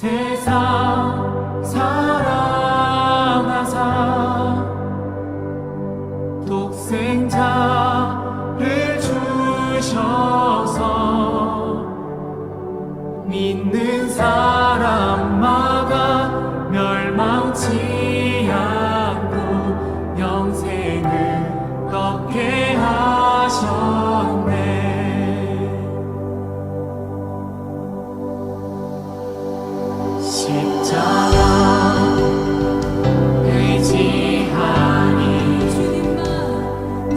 세상 사랑하사 독생자를 주셔서 믿는 사람마다 멸망치 않고 영생을 얻게 하셨네. 십자가 의지하니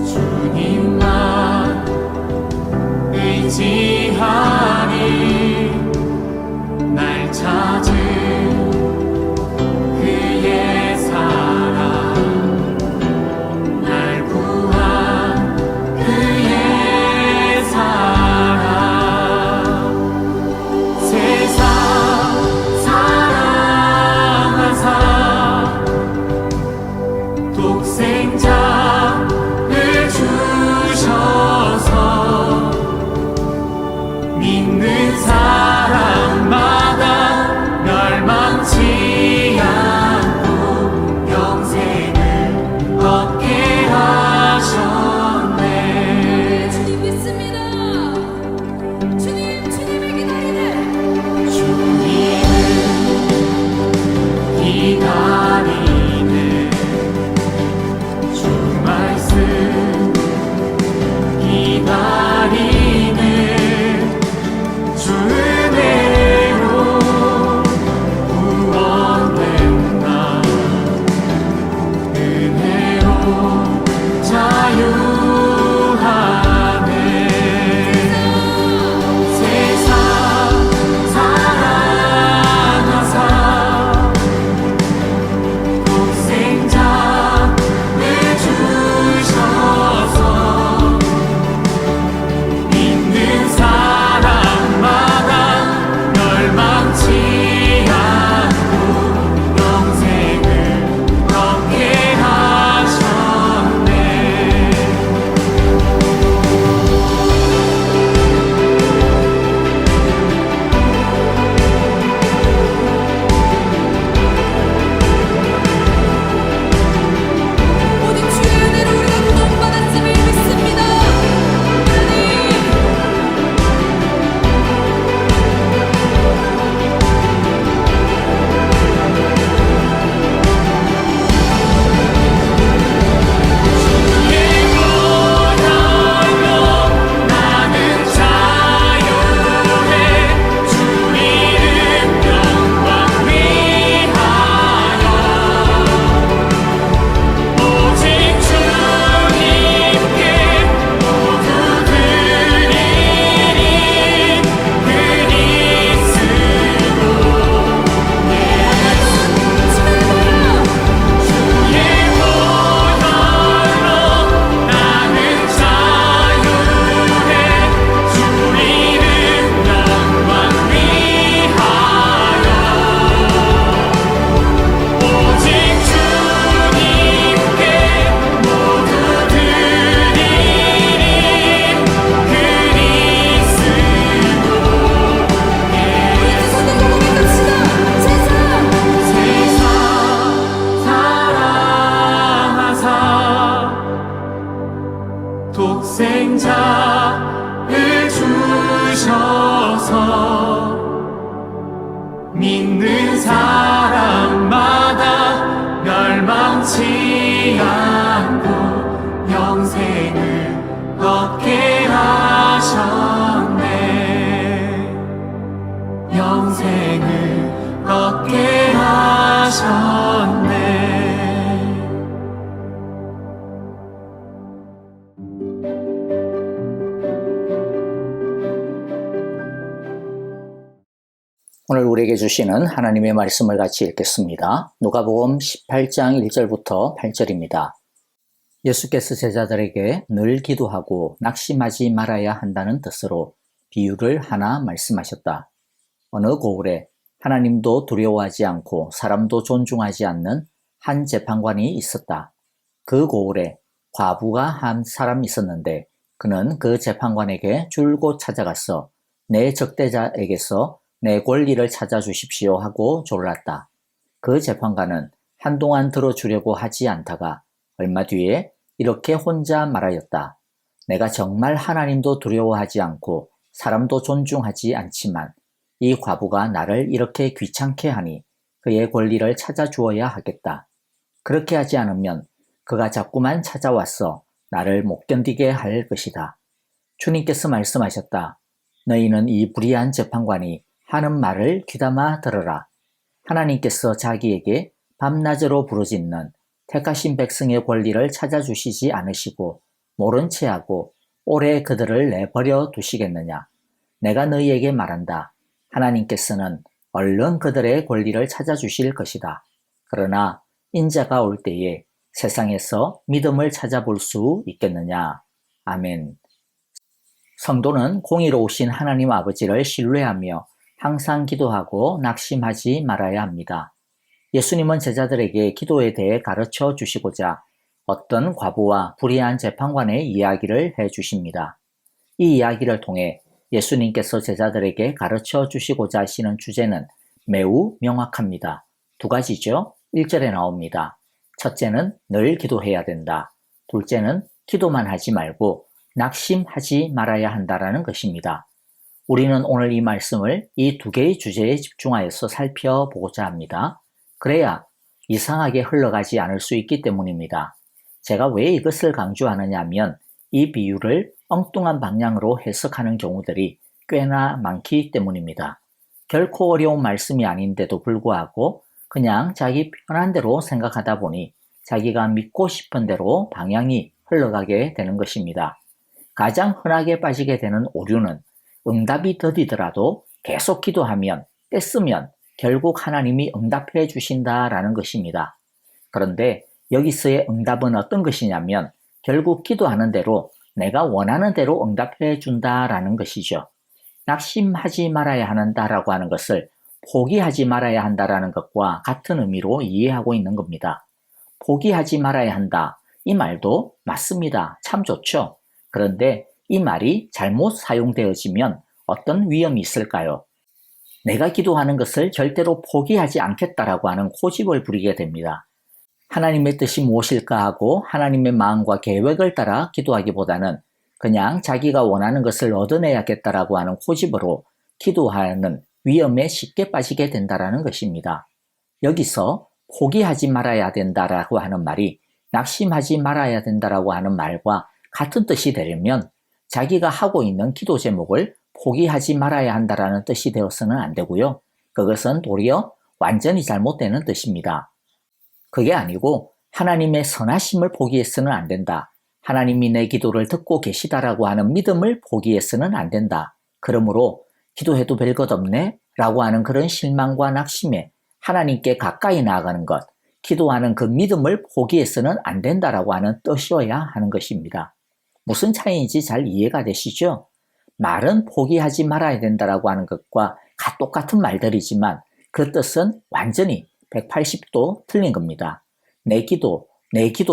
주님만 의지하니 날 찾은 그의 사랑 날 구한 그의 사랑 세상 사랑하사 독생자를 주셔서 믿는 사람마다 멸망치 않고 영생을 얻게 하셨네. 주님 믿습니다. 주님을 기다리네. 주님을 기다리네. 주 말씀 기다리네. 주 은혜로 구원된 나 은혜로 자유하네. 세상 사랑하사 독생자를 주셔서 믿는 사람마다 멸망치 않고 영생을 얻게 하셨네. 모든 주의 은혜로 우리가 구원받았음을 믿습니다. 나는 자유해. 주 이름 영광 위하여 오직 주님께 모두 드리리. 그리스도 주의 보혈로 나는 자유해. 주 이름 영광 위하여 오직 주님께 모두 드리리. 그리스도 손을 들고 믿읍시다. 세상 세상 사랑하사 독생자를 주셔서 믿는 사람마다 멸망치 않고 영생을 얻게 하셨네. 영생을 얻게 하셨네. 오늘 우리에게 주시는 하나님의 말씀을 같이 읽겠습니다. 누가복음 18장 1절부터 8절입니다. 예수께서 제자들에게 늘 기도하고 낙심하지 말아야 한다는 뜻으로 비유를 하나 말씀하셨다. 어느 고을에 하나님도 두려워하지 않고 사람도 존중하지 않는 한 재판관이 있었다. 그 고을에 과부가 한 사람이 있었는데 그는 그 재판관에게 줄곧 찾아가서 내 적대자에게서 내 권리를 찾아주십시오 하고 졸랐다. 그 재판관은 한동안 들어주려고 하지 않다가 얼마 뒤에 이렇게 혼자 말하였다. 내가 정말 하나님도 두려워하지 않고 사람도 존중하지 않지만 이 과부가 나를 이렇게 귀찮게 하니 그의 권리를 찾아주어야 하겠다. 그렇게 하지 않으면 그가 자꾸만 찾아와서 나를 못 견디게 할 것이다. 주님께서 말씀하셨다. 너희는 이 불의한 재판관이 하는 말을 귀담아 들으라. 하나님께서 자기에게 밤낮으로 부르짖는 택하신 백성의 권리를 찾아주시지 않으시고 모른 채 하고 오래 그들을 내버려 두시겠느냐. 내가 너희에게 말한다. 하나님께서는 얼른 그들의 권리를 찾아주실 것이다. 그러나 인자가 올 때에 세상에서 믿음을 찾아볼 수 있겠느냐. 아멘. 성도는 공의로우신 하나님 아버지를 신뢰하며 항상 기도하고 낙심하지 말아야 합니다. 예수님은 제자들에게 기도에 대해 가르쳐 주시고자 어떤 과부와 불의한 재판관의 이야기를 해 주십니다. 이 이야기를 통해 예수님께서 제자들에게 가르쳐 주시고자 하시는 주제는 매우 명확합니다. 두 가지죠. 1절에 나옵니다. 첫째는 늘 기도해야 된다. 둘째는 기도만 하지 말고 낙심하지 말아야 한다라는 것입니다. 우리는 오늘 이 말씀을 이 두 개의 주제에 집중하여서 살펴보고자 합니다. 그래야 이상하게 흘러가지 않을 수 있기 때문입니다. 제가 왜 이것을 강조하느냐 하면 이 비유를 엉뚱한 방향으로 해석하는 경우들이 꽤나 많기 때문입니다. 결코 어려운 말씀이 아닌데도 불구하고 그냥 자기 편한 대로 생각하다 보니 자기가 믿고 싶은 대로 방향이 흘러가게 되는 것입니다. 가장 흔하게 빠지게 되는 오류는 응답이 더디더라도 계속 기도하면 떼쓰면 결국 하나님이 응답해 주신다라는 것입니다. 그런데 여기서의 응답은 어떤 것이냐면 결국 기도하는 대로 내가 원하는 대로 응답해 준다라는 것이죠. 낙심하지 말아야 한다라고 하는 것을 포기하지 말아야 한다라는 것과 같은 의미로 이해하고 있는 겁니다. 포기하지 말아야 한다. 이 말도 맞습니다. 참 좋죠. 그런데 이 말이 잘못 사용되어지면 어떤 위험이 있을까요? 내가 기도하는 것을 절대로 포기하지 않겠다라고 하는 고집을 부리게 됩니다. 하나님의 뜻이 무엇일까 하고 하나님의 마음과 계획을 따라 기도하기보다는 그냥 자기가 원하는 것을 얻어내야겠다라고 하는 고집으로 기도하는 위험에 쉽게 빠지게 된다라는 것입니다. 여기서 포기하지 말아야 된다라고 하는 말이 낙심하지 말아야 된다라고 하는 말과 같은 뜻이 되려면 자기가 하고 있는 기도 제목을 포기하지 말아야 한다라는 뜻이 되어서는 안 되고요. 그것은 도리어 완전히 잘못되는 뜻입니다. 그게 아니고 하나님의 선하심을 포기해서는 안 된다. 하나님이 내 기도를 듣고 계시다라고 하는 믿음을 포기해서는 안 된다. 그러므로 기도해도 별것 없네 라고 하는 그런 실망과 낙심에 하나님께 가까이 나아가는 것, 기도하는 그 믿음을 포기해서는 안 된다라고 하는 뜻이어야 하는 것입니다. 무슨 차이인지 잘 이해가 되시죠? 말은 포기하지 말아야 된다라고 하는 것과 똑같은 말들이지만 그 뜻은 완전히 180도 틀린 겁니다. 내 기도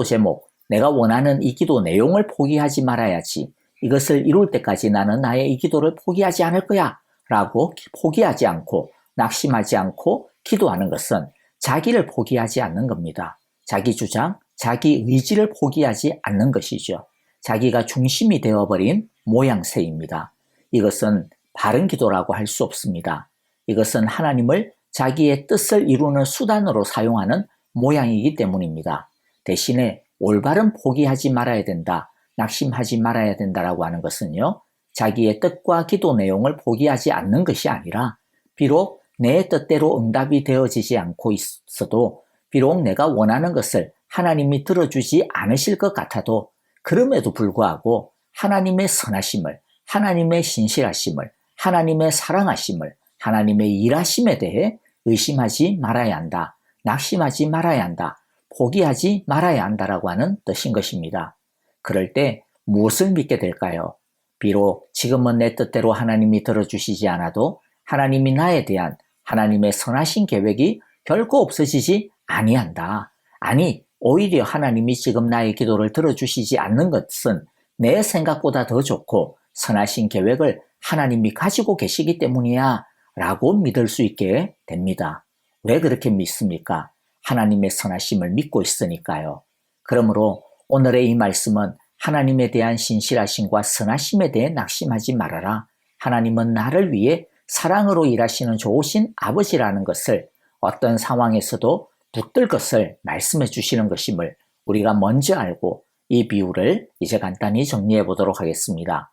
제목, 내가 원하는 이 기도 내용을 포기하지 말아야지. 이것을 이룰 때까지 나는 나의 이 기도를 포기하지 않을 거야 라고 포기하지 않고 낙심하지 않고 기도하는 것은 자기를 포기하지 않는 겁니다. 자기 주장, 자기 의지를 포기하지 않는 것이죠. 자기가 중심이 되어버린 모양새입니다. 이것은 바른 기도라고 할 수 없습니다. 이것은 하나님을 자기의 뜻을 이루는 수단으로 사용하는 모양이기 때문입니다. 대신에 올바른 포기하지 말아야 된다, 낙심하지 말아야 된다라고 하는 것은요, 자기의 뜻과 기도 내용을 포기하지 않는 것이 아니라 비록 내 뜻대로 응답이 되어지지 않고 있어도 비록 내가 원하는 것을 하나님이 들어주지 않으실 것 같아도 그럼에도 불구하고 하나님의 선하심을, 하나님의 신실하심을, 하나님의 사랑하심을, 하나님의 일하심에 대해 의심하지 말아야 한다. 낙심하지 말아야 한다. 포기하지 말아야 한다라고 하는 뜻인 것입니다. 그럴 때 무엇을 믿게 될까요? 비록 지금은 내 뜻대로 하나님이 들어주시지 않아도 하나님이 나에 대한 하나님의 선하신 계획이 결코 없어지지 아니한다. 아니, 오히려 하나님이 지금 나의 기도를 들어주시지 않는 것은 내 생각보다 더 좋고 선하신 계획을 하나님이 가지고 계시기 때문이야 라고 믿을 수 있게 됩니다. 왜 그렇게 믿습니까? 하나님의 선하심을 믿고 있으니까요. 그러므로 오늘의 이 말씀은 하나님에 대한 신실하심과 선하심에 대해 낙심하지 말아라. 하나님은 나를 위해 사랑으로 일하시는 좋으신 아버지라는 것을 어떤 상황에서도 붙들 것을 말씀해 주시는 것임을 우리가 먼저 알고 이 비유를 이제 간단히 정리해 보도록 하겠습니다.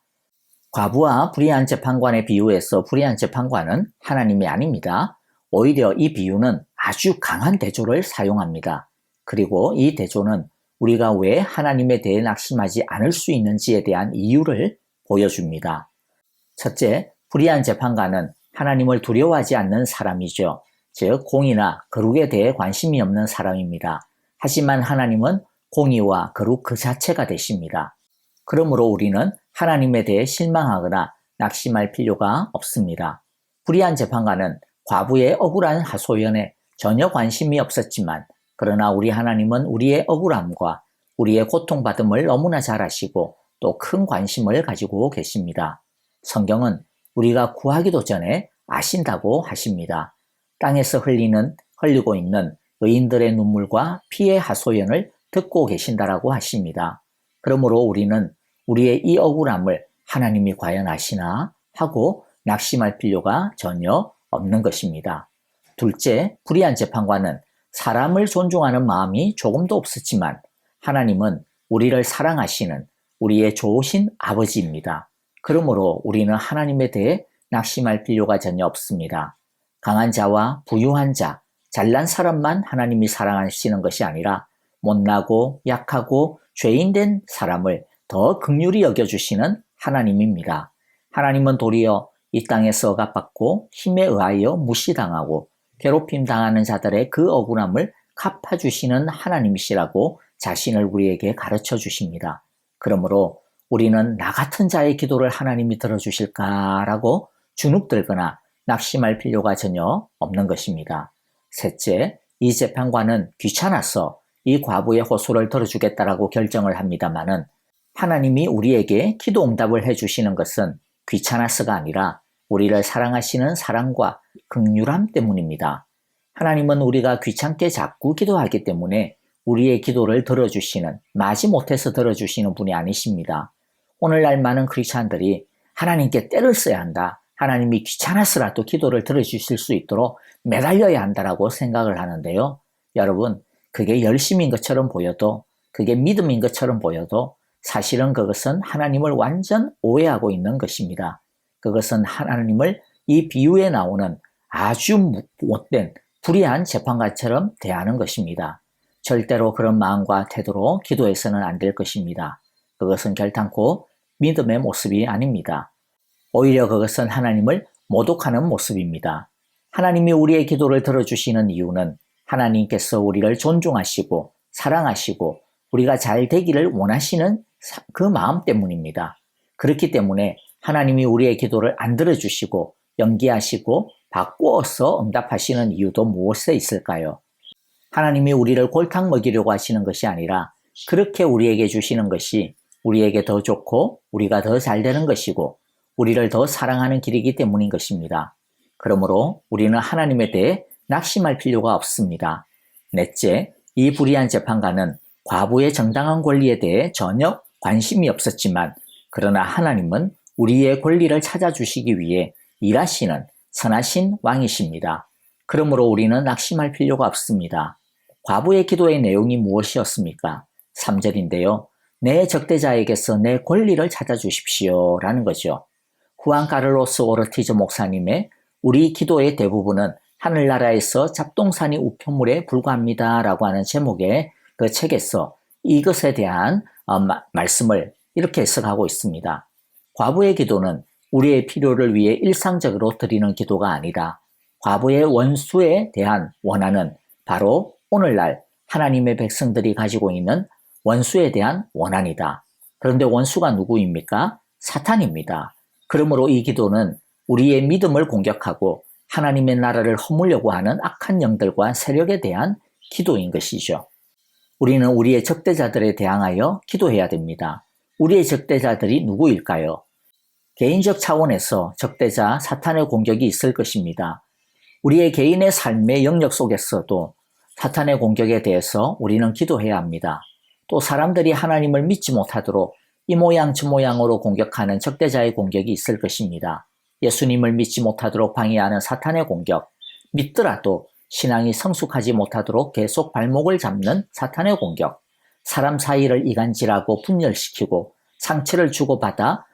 과부와 불의한 재판관의 비유에서 불의한 재판관은 하나님이 아닙니다. 오히려 이 비유는 아주 강한 대조를 사용합니다. 그리고 이 대조는 우리가 왜 하나님에 대해 낙심하지 않을 수 있는지에 대한 이유를 보여줍니다. 첫째, 불의한 재판관은 하나님을 두려워하지 않는 사람이죠. 즉, 공의나 거룩에 대해 관심이 없는 사람입니다. 하지만 하나님은 공의와 거룩 그 자체가 되십니다. 그러므로 우리는 하나님에 대해 실망하거나 낙심할 필요가 없습니다. 불의한 재판관은 과부의 억울한 하소연에 전혀 관심이 없었지만 그러나 우리 하나님은 우리의 억울함과 우리의 고통받음을 너무나 잘 아시고 또 큰 관심을 가지고 계십니다. 성경은 우리가 구하기도 전에 아신다고 하십니다. 땅에서 흘리고 있는 의인들의 눈물과 피의 하소연을 듣고 계신다라고 하십니다. 그러므로 우리는 우리의 이 억울함을 하나님이 과연 아시나 하고 낙심할 필요가 전혀 없는 것입니다. 둘째, 불의한 재판관은 사람을 존중하는 마음이 조금도 없었지만 하나님은 우리를 사랑하시는 우리의 좋으신 아버지입니다. 그러므로 우리는 하나님에 대해 낙심할 필요가 전혀 없습니다. 강한 자와 부유한 자, 잘난 사람만 하나님이 사랑하시는 것이 아니라 못나고 약하고 죄인된 사람을 더 긍휼히 여겨주시는 하나님입니다. 하나님은 도리어 이 땅에서 억압받고 힘에 의하여 무시당하고 괴롭힘 당하는 자들의 그 억울함을 갚아주시는 하나님이시라고 자신을 우리에게 가르쳐 주십니다. 그러므로 우리는 나 같은 자의 기도를 하나님이 들어주실까라고 주눅들거나 낙심할 필요가 전혀 없는 것입니다. 셋째, 이 재판관은 귀찮아서 이 과부의 호소를 들어주겠다라고 결정을 합니다마는 하나님이 우리에게 기도 응답을 해주시는 것은 귀찮아서가 아니라 우리를 사랑하시는 사랑과 긍휼함 때문입니다. 하나님은 우리가 귀찮게 자꾸 기도하기 때문에 우리의 기도를 들어주시는, 마지못해서 들어주시는 분이 아니십니다. 오늘날 많은 크리스찬들이 하나님께 때를 써야 한다. 하나님이 귀찮아서라도 기도를 들어주실 수 있도록 매달려야 한다라고 생각을 하는데요. 여러분, 그게 열심인 것처럼 보여도, 그게 믿음인 것처럼 보여도 사실은 그것은 하나님을 완전 오해하고 있는 것입니다. 그것은 하나님을 이 비유에 나오는 아주 못된 불의한 재판관처럼 대하는 것입니다. 절대로 그런 마음과 태도로 기도해서는 안 될 것입니다. 그것은 결단코 믿음의 모습이 아닙니다. 오히려 그것은 하나님을 모독하는 모습입니다. 하나님이 우리의 기도를 들어주시는 이유는 하나님께서 우리를 존중하시고 사랑하시고 우리가 잘 되기를 원하시는 그 마음 때문입니다. 그렇기 때문에 하나님이 우리의 기도를 안 들어주시고 연기하시고 바꾸어서 응답하시는 이유도 무엇에 있을까요? 하나님이 우리를 골탕 먹이려고 하시는 것이 아니라 그렇게 우리에게 주시는 것이 우리에게 더 좋고 우리가 더 잘 되는 것이고 우리를 더 사랑하는 길이기 때문인 것입니다. 그러므로 우리는 하나님에 대해 낙심할 필요가 없습니다. 넷째, 이 불의한 재판관은 과부의 정당한 권리에 대해 전혀 관심이 없었지만 그러나 하나님은 우리의 권리를 찾아주시기 위해 일하시는 선하신 왕이십니다. 그러므로 우리는 낙심할 필요가 없습니다. 과부의 기도의 내용이 무엇이었습니까? 3절인데요. 내 적대자에게서 내 권리를 찾아주십시오 라는 거죠. 후안 카를로스 오르티즈 목사님의 우리 기도의 대부분은 하늘나라에서 잡동사니 우편물에 불과합니다 라고 하는 제목의 그 책에서 이것에 대한 말씀을 이렇게 해석하고 있습니다. 과부의 기도는 우리의 필요를 위해 일상적으로 드리는 기도가 아니라 과부의 원수에 대한 원한은 바로 오늘날 하나님의 백성들이 가지고 있는 원수에 대한 원한이다. 그런데 원수가 누구입니까? 사탄입니다. 그러므로 이 기도는 우리의 믿음을 공격하고 하나님의 나라를 허물려고 하는 악한 영들과 세력에 대한 기도인 것이죠. 우리는 우리의 적대자들에 대항하여 기도해야 됩니다. 우리의 적대자들이 누구일까요? 개인적 차원에서 적대자 사탄의 공격이 있을 것입니다. 우리의 개인의 삶의 영역 속에서도 사탄의 공격에 대해서 우리는 기도해야 합니다. 또 사람들이 하나님을 믿지 못하도록 이 모양 저 모양으로 공격하는 적대자의 공격이 있을 것입니다. 예수님을 믿지 못하도록 방해하는 사탄의 공격, 믿더라도 신앙이 성숙하지 못하도록 계속 발목을 잡는 사탄의 공격, 사람 사이를 이간질하고 분열시키고 상처를 주고받아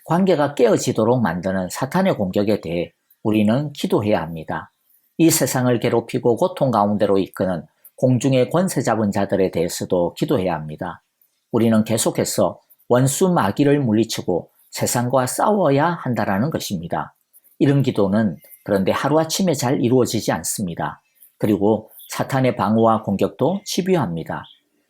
관계가 깨어지도록 만드는 사탄의 공격에 대해 우리는 기도해야 합니다. 이 세상을 괴롭히고 고통 가운데로 이끄는 공중의 권세 잡은 자들에 대해서도 기도해야 합니다. 우리는 계속해서 원수 마귀를 물리치고 세상과 싸워야 한다라는 것입니다. 이런 기도는 그런데 하루아침에 잘 이루어지지 않습니다. 그리고 사탄의 방어와 공격도 집요합니다.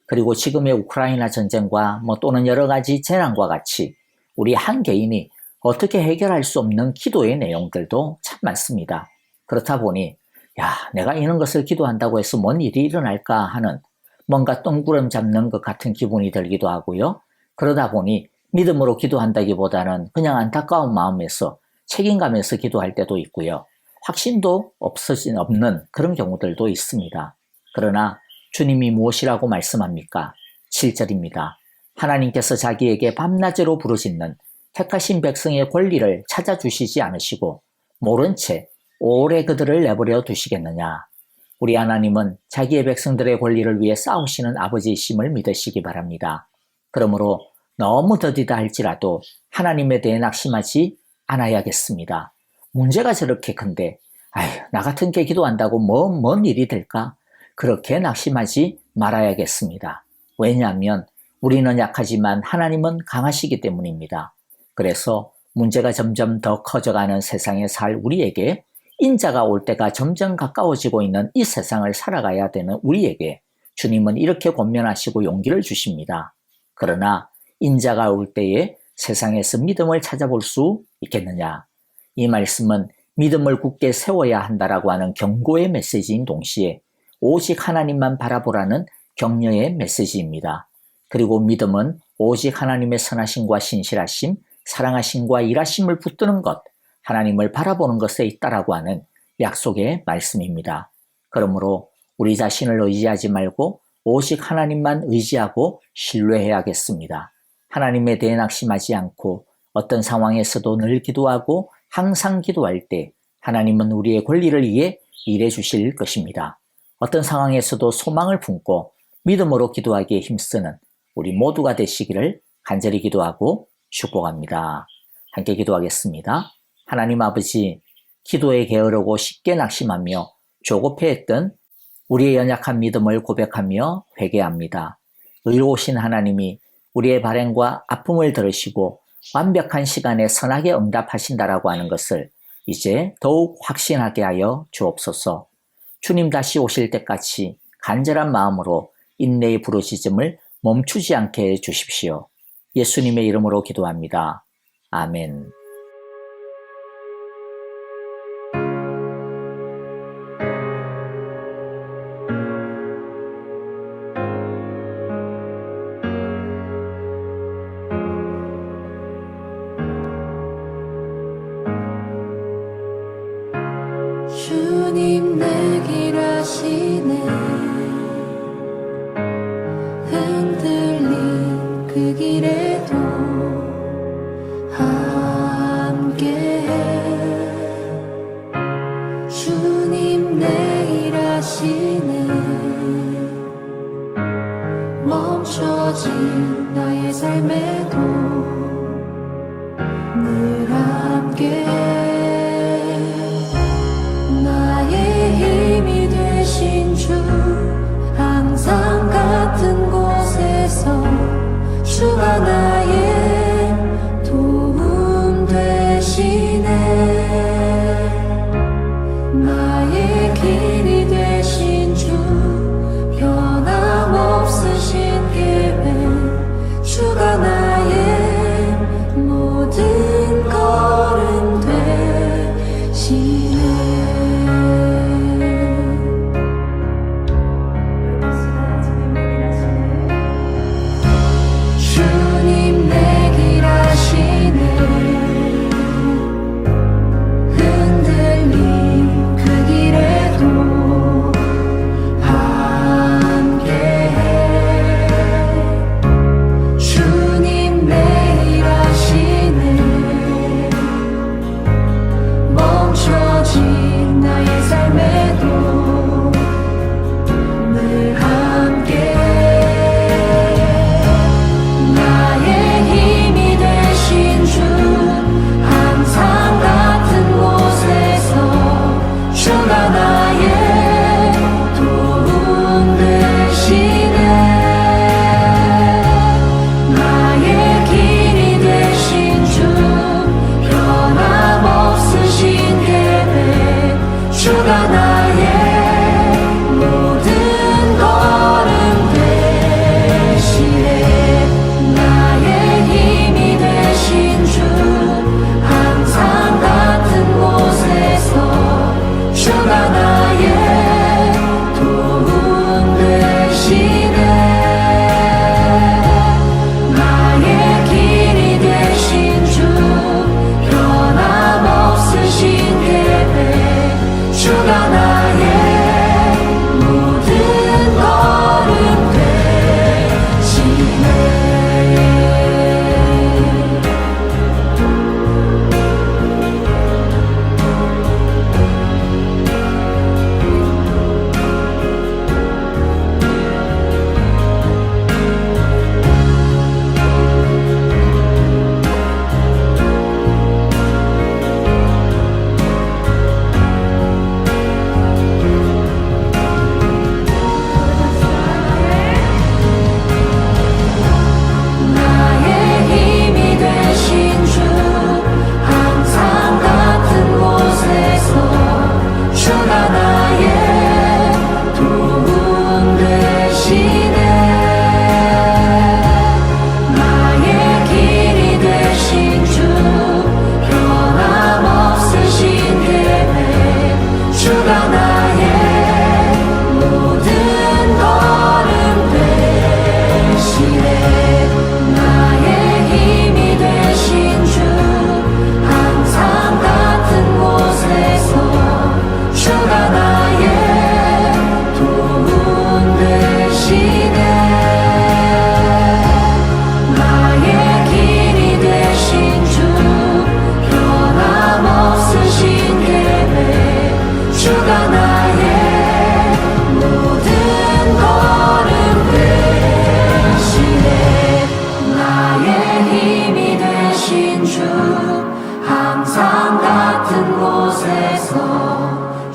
그리고 지금의 우크라이나 전쟁과 또는 여러 가지 재난과 같이 우리 한 개인이 어떻게 해결할 수 없는 기도의 내용들도 참 많습니다. 그렇다 보니 내가 이런 것을 기도한다고 해서 뭔 일이 일어날까 하는 뭔가 똥구름 잡는 것 같은 기분이 들기도 하고요. 그러다 보니 믿음으로 기도한다기보다는 그냥 안타까운 마음에서 책임감에서 기도할 때도 있고요. 확신도 없는 그런 경우들도 있습니다. 그러나 주님이 무엇이라고 말씀합니까? 7절입니다. 하나님께서 자기에게 밤낮으로 부르짖는 택하신 백성의 권리를 찾아주시지 않으시고 모른 채 오래 그들을 내버려 두시겠느냐. 우리 하나님은 자기의 백성들의 권리를 위해 싸우시는 아버지이심을 믿으시기 바랍니다. 그러므로 너무 더디다 할지라도 하나님에 대해 낙심하지 않아야겠습니다. 문제가 저렇게 큰데 나 같은 게 기도한다고 뭔 일이 될까? 그렇게 낙심하지 말아야겠습니다. 왜냐하면 우리는 약하지만 하나님은 강하시기 때문입니다. 그래서 문제가 점점 더 커져가는 세상에 살 우리에게 인자가 올 때가 점점 가까워지고 있는 이 세상을 살아가야 되는 우리에게 주님은 이렇게 권면하시고 용기를 주십니다. 그러나 인자가 올 때에 세상에서 믿음을 찾아볼 수 있겠느냐? 이 말씀은 믿음을 굳게 세워야 한다라고 하는 경고의 메시지인 동시에 오직 하나님만 바라보라는 격려의 메시지입니다. 그리고 믿음은 오직 하나님의 선하심과 신실하심, 사랑하심과 일하심을 붙드는 것, 하나님을 바라보는 것에 있다라고 하는 약속의 말씀입니다. 그러므로 우리 자신을 의지하지 말고 오직 하나님만 의지하고 신뢰해야겠습니다. 하나님에 대해 낙심하지 않고 어떤 상황에서도 늘 기도하고 항상 기도할 때 하나님은 우리의 권리를 위해 일해 주실 것입니다. 어떤 상황에서도 소망을 품고 믿음으로 기도하기에 힘쓰는 우리 모두가 되시기를 간절히 기도하고 축복합니다. 함께 기도하겠습니다. 하나님 아버지, 기도에 게으르고 쉽게 낙심하며 조급해했던 우리의 연약한 믿음을 고백하며 회개합니다. 의로우신 하나님이 우리의 발행과 아픔을 들으시고 완벽한 시간에 선하게 응답하신다라고 하는 것을 이제 더욱 확신하게 하여 주옵소서. 주님 다시 오실 때까지 간절한 마음으로 인내의 부르짖음을 멈추지 않게 해 주십시오. 예수님의 이름으로 기도합니다. 아멘. 주님 내 길 아시네 흔들린 그 길에도 함께해 주님 내 일 아시네 멈춰진 나의 삶에도 늘 함께해 힘이 되신 주 항상 같은 곳에서 주가 나의 도움 되시네 나의 길이 되신 주 변함없으신 계획 주가 나의 모든 걸음 되시네 주님 내 길 아시네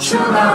주가